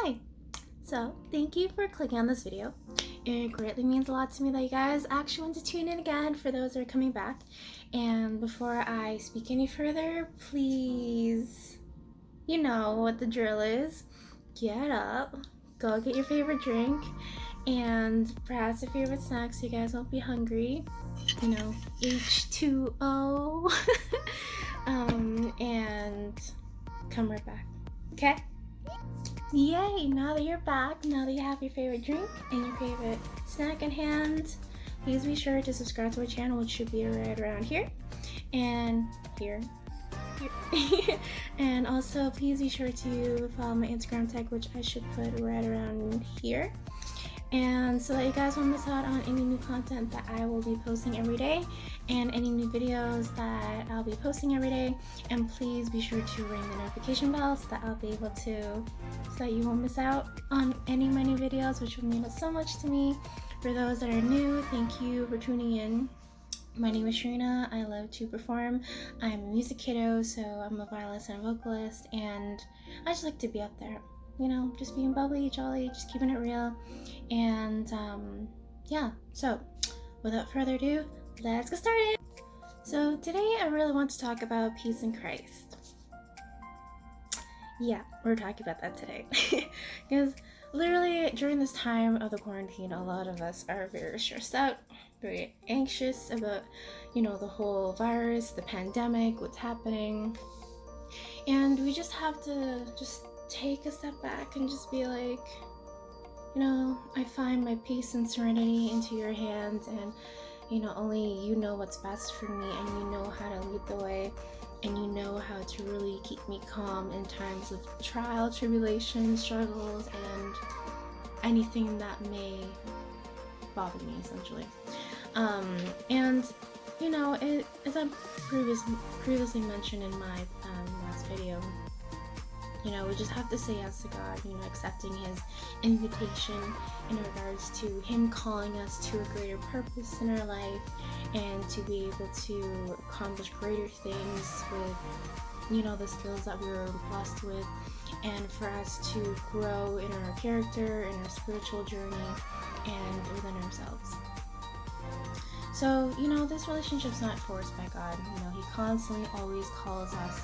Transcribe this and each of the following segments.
Hi! So, thank you for clicking on this video. It greatly means a lot to me that you guys actually want to tune in again for those that are coming back. And before I speak any further, please, you know what the drill is. Get up, go get your favorite drink, and perhaps a favorite snack so you guys won't be hungry. You know, H2O. And come right back. Okay? Yay! Now that you're back, now that you have your favorite drink and your favorite snack in hand, please be sure to subscribe to our channel, which should be right around here and here. And also please be sure to follow my Instagram tag, which I should put right around here, and so that you guys won't miss out on any new content that I will be posting every day and any new videos that I'll be posting every day. And please be sure to ring the notification bell so that I'll be able to, so that you won't miss out on any of my new videos, which will mean so much to me. For those that are new, thank you for tuning in. My name is Charina. I love to perform. I'm a music kiddo, so I'm a violinist and a vocalist, and I just like to be up there, you know, just being bubbly, jolly, just keeping it real. And yeah, so without further ado, let's get started. So today I really want to talk about peace in Christ. Yeah, we're talking about that today. Because literally during this time of the quarantine, a lot of us are very stressed out, very anxious about, you know, the whole virus, the pandemic, what's happening. And we just have to just take a step back and just be like, you know, I find my peace and serenity into your hands, and you know, only you know what's best for me, and you know how to lead the way, and you know how to really keep me calm in times of trial, tribulation, struggles, and anything that may bother me, essentially. And you know, as I previously mentioned in my last video, you know, we just have to say yes to God, you know, accepting His invitation in regards to Him calling us to a greater purpose in our life, and to be able to accomplish greater things with, you know, the skills that we were blessed with, and for us to grow in our character, in our spiritual journey, and within ourselves. So, you know, this relationship's not forced by God. You know, He constantly always calls us,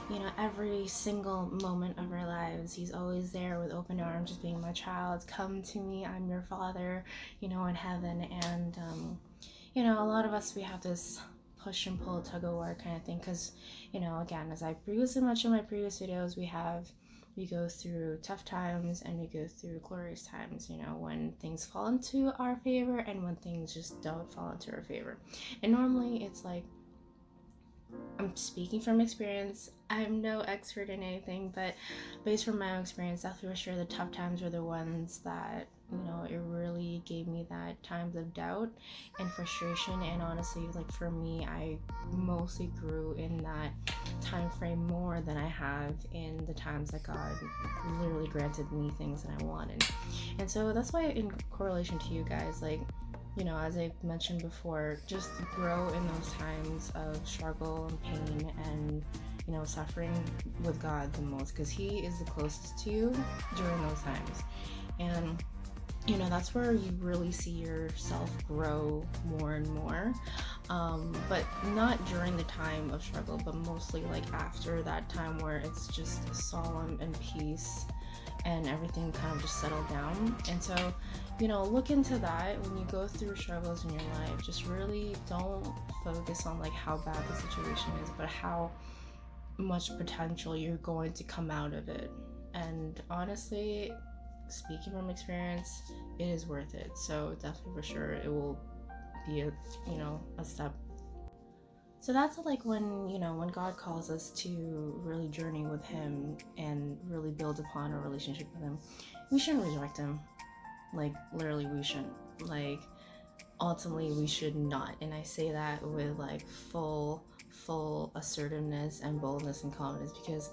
you know, every single moment of our lives. He's always there with open arms, just being, my child, come to me, I'm your father, you know, in heaven. And you know, a lot of us, we have this push and pull, tug of war kind of thing, because, you know, again, as I previously mentioned in my previous videos, we go through tough times and we go through glorious times, you know, when things fall into our favor and when things just don't fall into our favor. And normally it's like, I'm speaking from experience, I'm no expert in anything, but based from my own experience, definitely for sure the tough times were the ones that, you know, it really gave me that times of doubt and frustration. And honestly, like for me, I mostly grew in that time frame more than I have in the times that God literally granted me things that I wanted. And so that's why, in correlation to you guys, like, you know, as I mentioned before, just grow in those times of struggle and pain and, you know, suffering with God the most, because He is the closest to you during those times. And, you know, that's where you really see yourself grow more and more. But not during the time of struggle, but mostly like after that time where it's just solemn and peace and everything kind of just settled down. And so, you know, look into that when you go through struggles in your life. Just really don't focus on like how bad the situation is, but how much potential you're going to come out of it. And honestly, speaking from experience, it is worth it. So definitely for sure it will be a, you know, a step. So that's like when, you know, when God calls us to really journey with Him and really build upon a relationship with Him, we shouldn't reject Him. Like, literally, we shouldn't. Like, ultimately, we should not. And I say that with like full assertiveness and boldness and confidence, because,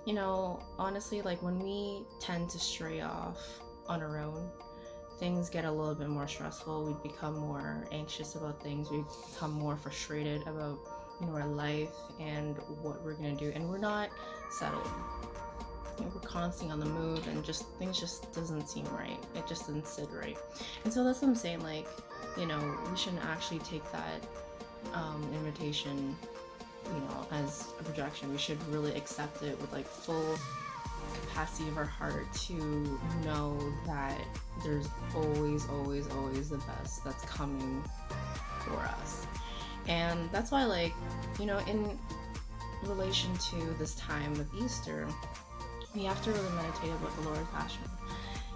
you know, honestly, like when we tend to stray off on our own, things get a little bit more stressful. We become more anxious about things. We become more frustrated about, you know, our life and what we're gonna do, and we're not settled. we're constantly on the move, and just things just doesn't seem right. It just doesn't sit right. And so that's what I'm saying, like, you know, we shouldn't actually take that invitation, you know, as a projection. We should really accept it with like full capacity of our heart to know that there's always the best that's coming for us. And that's why, like, you know, in relation to this time of Easter, we have to really meditate about the Lord's Passion.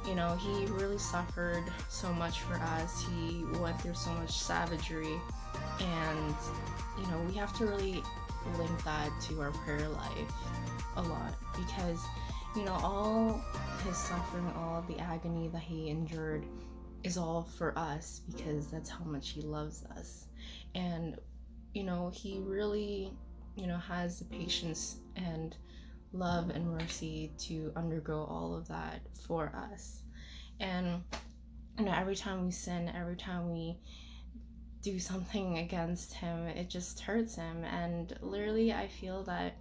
You know, he really suffered so much for us. He went through so much savagery, and, you know, we have to really link that to our prayer life a lot, because, you know, all his suffering, all the agony that he endured is all for us, because that's how much he loves us. And, you know, he really, you know, has the patience and love and mercy to undergo all of that for us. And, you know, every time we sin, every time we do something against him, it just hurts him. And literally, I feel that,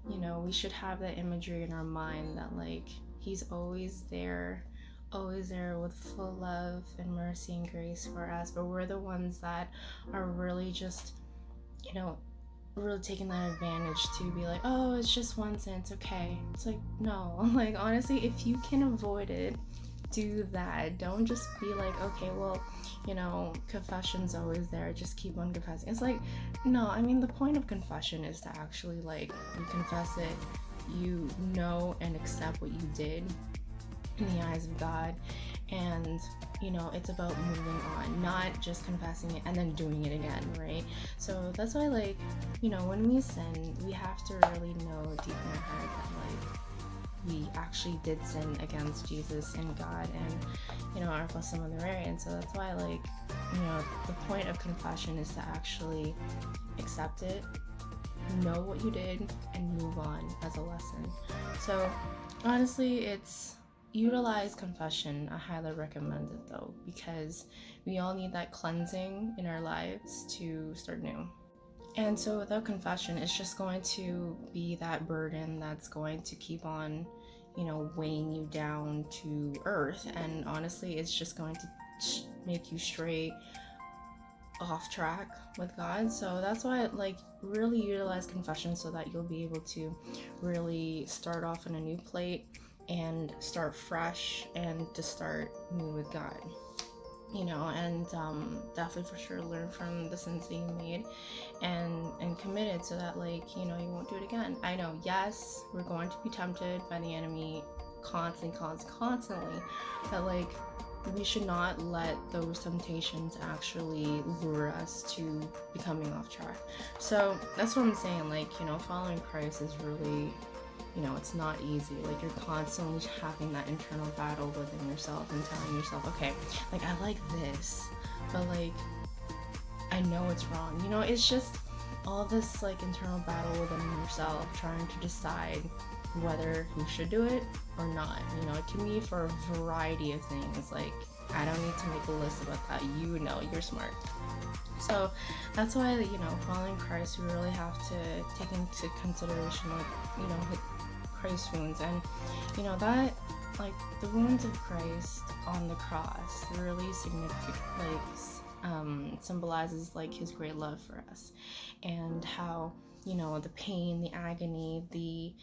you know, we should have that imagery in our mind that, like, he's always there with full love and mercy and grace for us, but we're the ones that are really just, you know, really taking that advantage to be like, oh, it's just one sin, it's okay. It's like, no, like, honestly, if you can avoid it, do that. Don't just be like, okay, well, you know, confession's always there, just keep on confessing. It's like, no, I mean, the point of confession is to actually, like, you confess it, you know and accept what you did in the eyes of God, and, you know, it's about moving on, not just confessing it and then doing it again, right? So that's why, like, you know, when we sin, we have to really know deep in our heart that, like, we actually did sin against Jesus and God and, you know, our Blessed Mother Mary. And so that's why, like, you know, the point of confession is to actually accept it, know what you did, and move on as a lesson. So honestly, it's utilize confession. I highly recommend it though, because we all need that cleansing in our lives to start new. And so without confession, it's just going to be that burden that's going to keep on, you know, weighing you down to earth. And honestly, it's just going to make you stray off track with God. So that's why, like, really utilize confession so that you'll be able to really start off on a new plate and start fresh and to start new with God, you know, and definitely for sure learn from the sins that you made and commit it so that, like, you know, you won't do it again. I know, yes, we're going to be tempted by the enemy constantly, but, like, we should not let those temptations actually lure us to becoming off track. So that's what I'm saying, like, you know, following Christ is really, you know, it's not easy. Like, you're constantly having that internal battle within yourself and telling yourself, okay, like, I like this, but, like, I know it's wrong. You know, it's just all this, like, internal battle within yourself trying to decide whether you should do it or not. You know, it can be for a variety of things. Like, I don't need to make a list about that. You know, you're smart. So that's why, you know, following Christ, we really have to take into consideration, like, you know, Christ's wounds. And, you know, that, like, the wounds of Christ on the cross really significant, like, symbolizes, like, his great love for us, and how, you know, the pain, the agony, the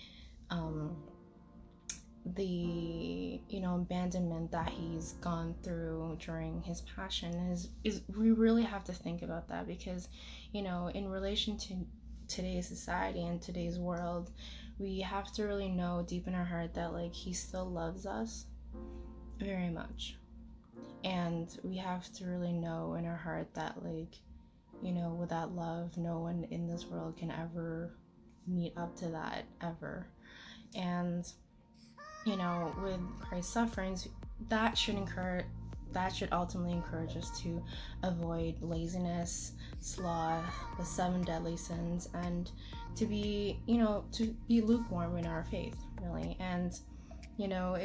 you know, abandonment that he's gone through during his passion is we really have to think about that, because, you know, in relation to today's society and today's world, we have to really know deep in our heart that, like, he still loves us very much, and we have to really know in our heart that, like, you know, with that love, no one in this world can ever meet up to that ever. And, you know, with Christ's sufferings, that should ultimately encourage us to avoid laziness, sloth, the 7 deadly sins, and to be, you know, to be lukewarm in our faith, really. And, you know,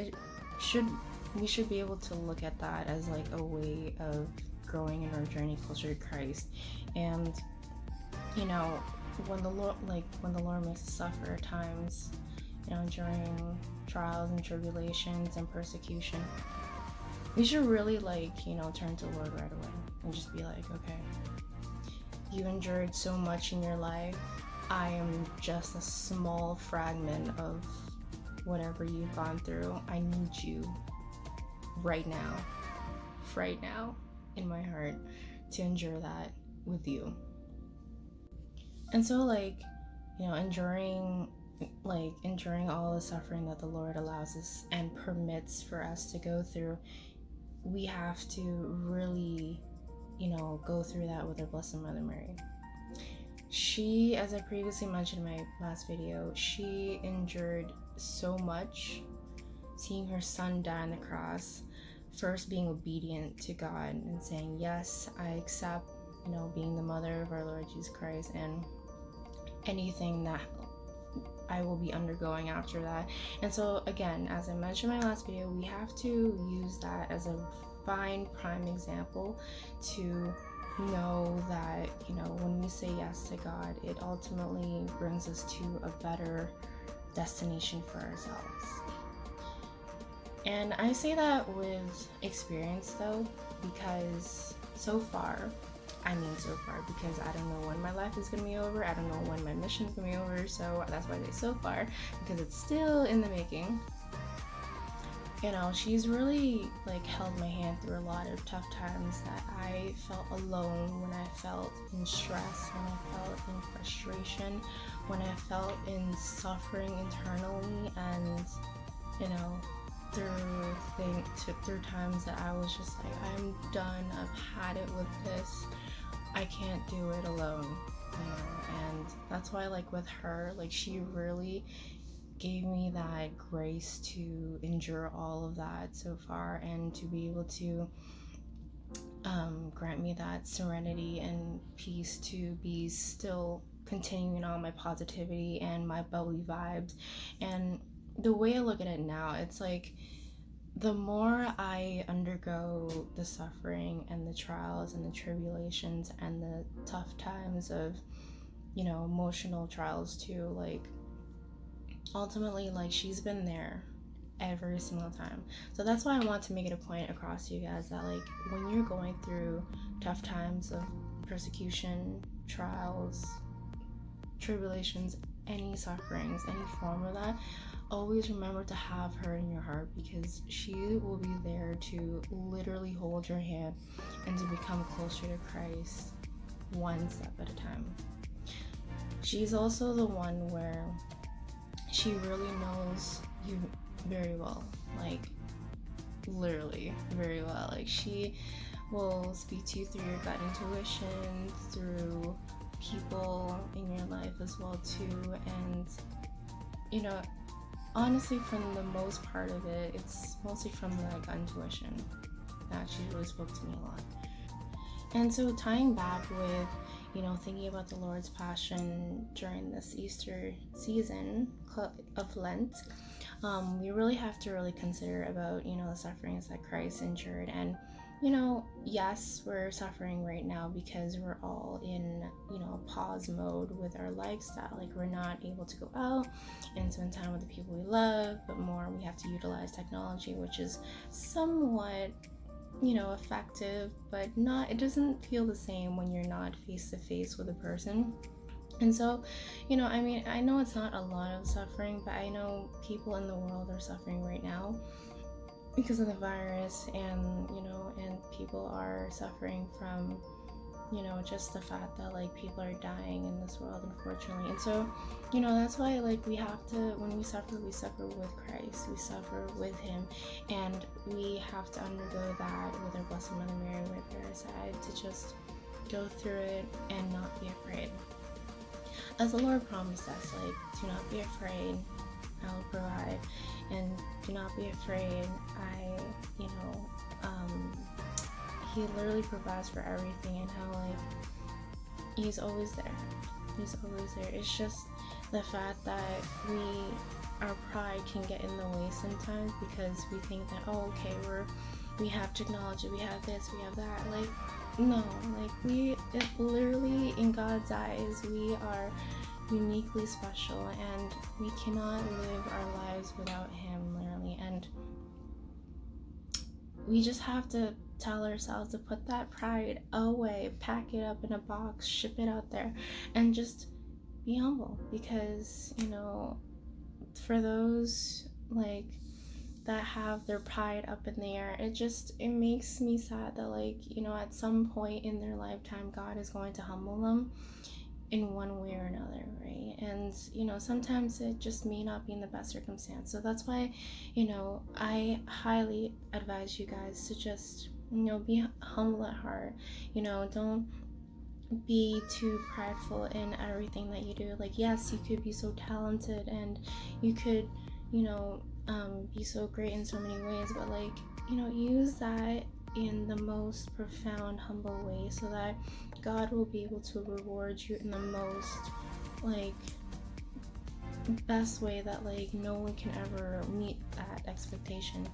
we should be able to look at that as, like, a way of growing in our journey closer to Christ. And, you know, when the Lord makes us suffer at times, you know, trials and tribulations and persecution, we should really turn to the Lord right away and just be like, okay, you endured so much in your life. I am just a small fragment of whatever you've gone through. I need you right now in my heart to endure that with you. And so enduring all the suffering that the Lord allows us and permits for us to go through, we have to really go through that with our Blessed Mother Mary. She, as I previously mentioned in my last video, she endured so much, seeing her son die on the cross, first being obedient to God and saying, yes, I accept, being the mother of our Lord Jesus Christ and anything that I will be undergoing after that. And so again, as I mentioned in my last video, we have to use that as a fine prime example to know that when we say yes to God, it ultimately brings us to a better destination for ourselves. And I say that with experience though, because so far, because I don't know when my life is going to be over. I don't know when my mission is going to be over. So that's why I say so far, because it's still in the making. She's really held my hand through a lot of tough times that I felt alone, when I felt in stress, when I felt in frustration, when I felt in suffering internally, and through times that I was just like, I'm done, I've had it with this, I can't do it alone, and that's why with her, she really gave me that grace to endure all of that so far, and to be able to grant me that serenity and peace to be still continuing on my positivity and my bubbly vibes. And the way I look at it now, it's the more I undergo the suffering and the trials and the tribulations and the tough times of emotional trials too, ultimately she's been there every single time. So that's why I want to make it a point across to you guys that when you're going through tough times of persecution, trials, tribulations, any sufferings, any form of that, always remember to have her in your heart, because she will be there to literally hold your hand and to become closer to Christ one step at a time. She's also the one where she really knows you very well, literally very well. She will speak to you through your gut intuition, through people in your life as well too, and honestly, from the most part of it, it's mostly from intuition that she really spoke to me a lot. And so tying back with thinking about the Lord's Passion during this Easter season of Lent, we really have to really consider about the sufferings that Christ endured. And yes, we're suffering right now because we're all in pause mode with our lifestyle. We're not able to go out and spend time with the people we love, but more we have to utilize technology, which is somewhat effective, but it doesn't feel the same when you're not face to face with a person. And so I know it's not a lot of suffering, but I know people in the world are suffering right now because of the virus, and and people are suffering from just the fact that people are dying in this world, unfortunately. And so that's why we have to, when we suffer with Christ, we suffer with him, and we have to undergo that with our Blessed Mother Mary right by our side, to just go through it and not be afraid, as the Lord promised us. Do not be afraid, I will provide, and do not be afraid, he literally provides for everything, and how he's always there. It's just the fact that our pride can get in the way sometimes, because we think that, oh, okay, we have technology, we have this, we have that. No, we literally, in God's eyes, we are uniquely special, and we cannot live our lives without him, literally. And we just have to tell ourselves to put that pride away, pack it up in a box, ship it out there, and just be humble. Because, you know, for those like that have their pride up in the air, it makes me sad that, like, you know, at some point in their lifetime God is going to humble them in one way or another, right? And, you know, sometimes it just may not be in the best circumstance. So that's why, you know, I highly advise you guys to just, you know, be humble at heart. You know, don't be too prideful in everything that you do. Like, yes, you could be so talented and you could, you know, be so great in so many ways, but, like, you know, use that in the most profound, humble way, so that God will be able to reward you in the most, like, best way that, like, no one can ever meet that expectation.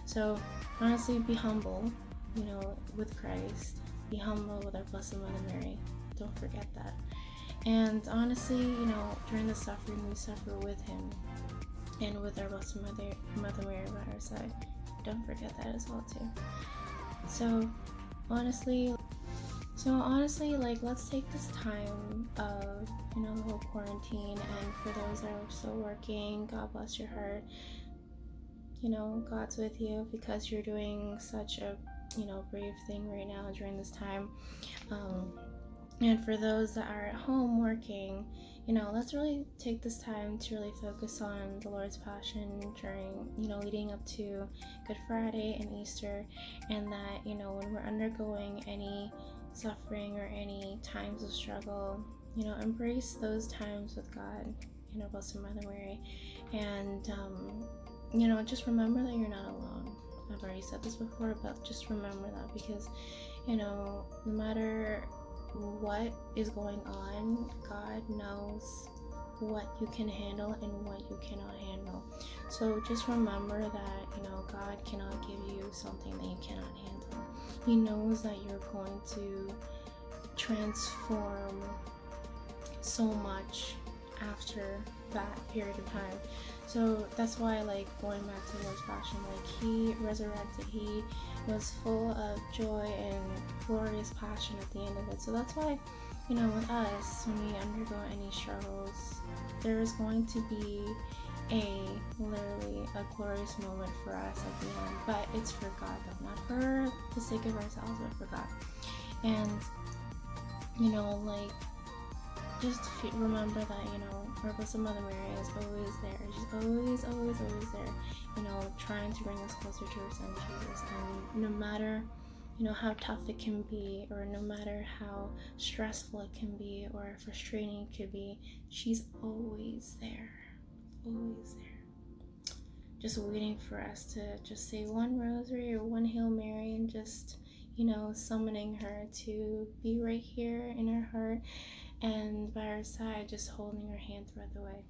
So honestly, be humble, you know, with Christ. Be humble with our Blessed Mother Mary. Don't forget that. And honestly, you know, during the suffering, we suffer with him and with our Blessed Mother Mary by our side. Don't forget that as well too. So honestly, like, let's take this time of, you know, the whole quarantine, and for those that are still working, God bless your heart. You know, God's with you because you're doing such a, you know, brave thing right now during this time. And for those that are at home working, you know, let's really take this time to really focus on the Lord's Passion during, you know, leading up to Good Friday and Easter, and that, you know, when we're undergoing any suffering or any times of struggle, you know, embrace those times with God and our Blessed Mother Mary, and you know, just remember that you're not alone. I've already said this before, but just remember that, because, you know, no matter what is going on, God knows what you can handle and what you cannot handle. So just remember that, you know, God cannot give you something that you cannot handle. He knows that you're going to transform so much after that period of time. So that's why, like, going back to Lord's Passion, like, he resurrected, he was full of joy and glorious passion at the end of it. So that's why, you know, with us, when we undergo any struggles, there is going to be literally a glorious moment for us at the end. But it's for God, though, not for the sake of ourselves, but for God. And, you know, like, just remember that, you know, our Blessed Mother Mary is always there. She's always, always, always there, you know, trying to bring us closer to her Son Jesus. And no matter, you know, how tough it can be, or no matter how stressful it can be, or frustrating it could be, she's always there. Always there. Just waiting for us to just say one rosary or one Hail Mary, and just, you know, summoning her to be right here in our heart and by our side, just holding her hand throughout the way.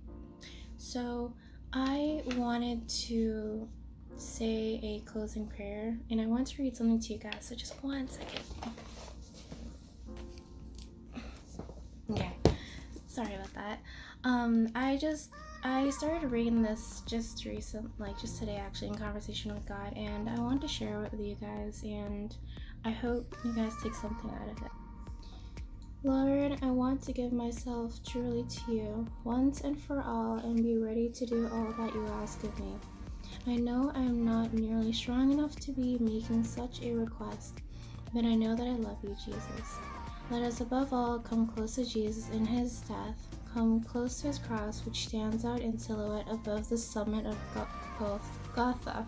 So I wanted to say a closing prayer, and I want to read something to you guys, so just 1 second. Okay, sorry about that. I started reading this just today, actually, in conversation with God, and I want to share it with you guys, and I hope you guys take something out of it. Lord, I want to give myself truly to you, once and for all, and be ready to do all that you ask of me. I know I am not nearly strong enough to be making such a request, but I know that I love you, Jesus. Let us above all come close to Jesus in his death, come close to his cross, which stands out in silhouette above the summit of Golgotha.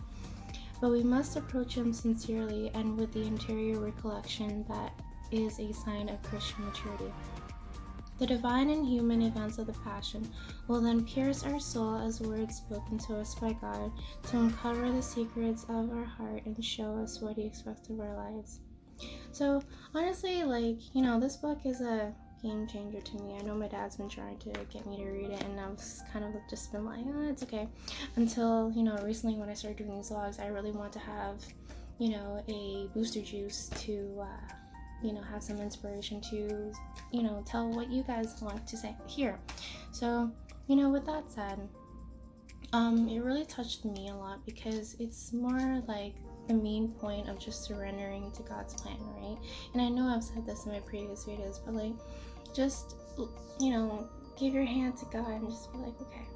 But we must approach him sincerely and with the interior recollection that is a sign of Christian maturity. The divine and human events of the Passion will then pierce our soul as words spoken to us by God to uncover the secrets of our heart and show us what he expects of our lives. So honestly, like, you know, this book is a game changer to me. I know my dad's been trying to get me to read it, and I've kind of just been like, oh, it's okay. Until, you know, recently when I started doing these vlogs, I really want to have, you know, a booster juice to you know, have some inspiration to, you know, tell what you guys want to say here. So, you know, with that said, it really touched me a lot because it's more like the main point of just surrendering to God's plan, right? And I know I've said this in my previous videos, but like, just, you know, give your hand to God and just be like, okay,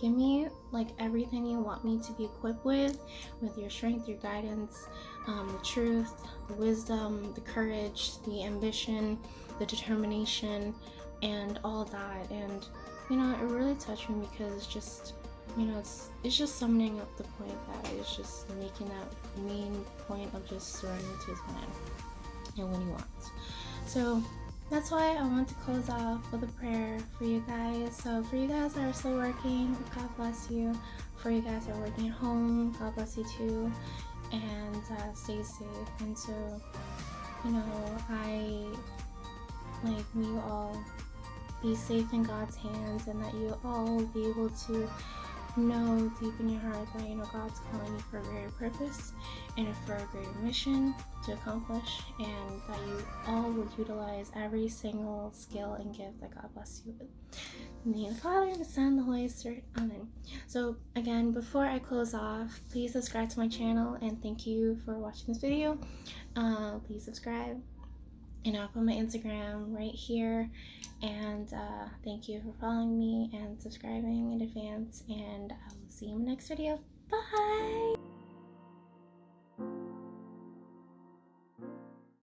give me like everything you want me to be equipped with your strength, your guidance, the truth, the wisdom, the courage, the ambition, the determination, and all that. And you know, it really touched me because it's just, you know, it's just summoning up the point that it's just making that main point of just surrendering to his plan and what he wants. So that's why I want to close off with a prayer for you guys. So for you guys that are still working, God bless you. For you guys that are working at home, God bless you too. And stay safe. And so, you know, I like you all be safe in God's hands, and that you all will be able to know deep in your heart that, you know, God's calling you for a greater purpose and for a greater mission to accomplish, and that you all will utilize every single skill and gift that God bless you with. In the name of the Father, the Son, the Holy Spirit. Amen. So again, before I close off, please subscribe to my channel, and thank you for watching this video. Please subscribe, and I'll put my Instagram right here. And thank you for following me and subscribing in advance, and I will see you in the next video. Bye!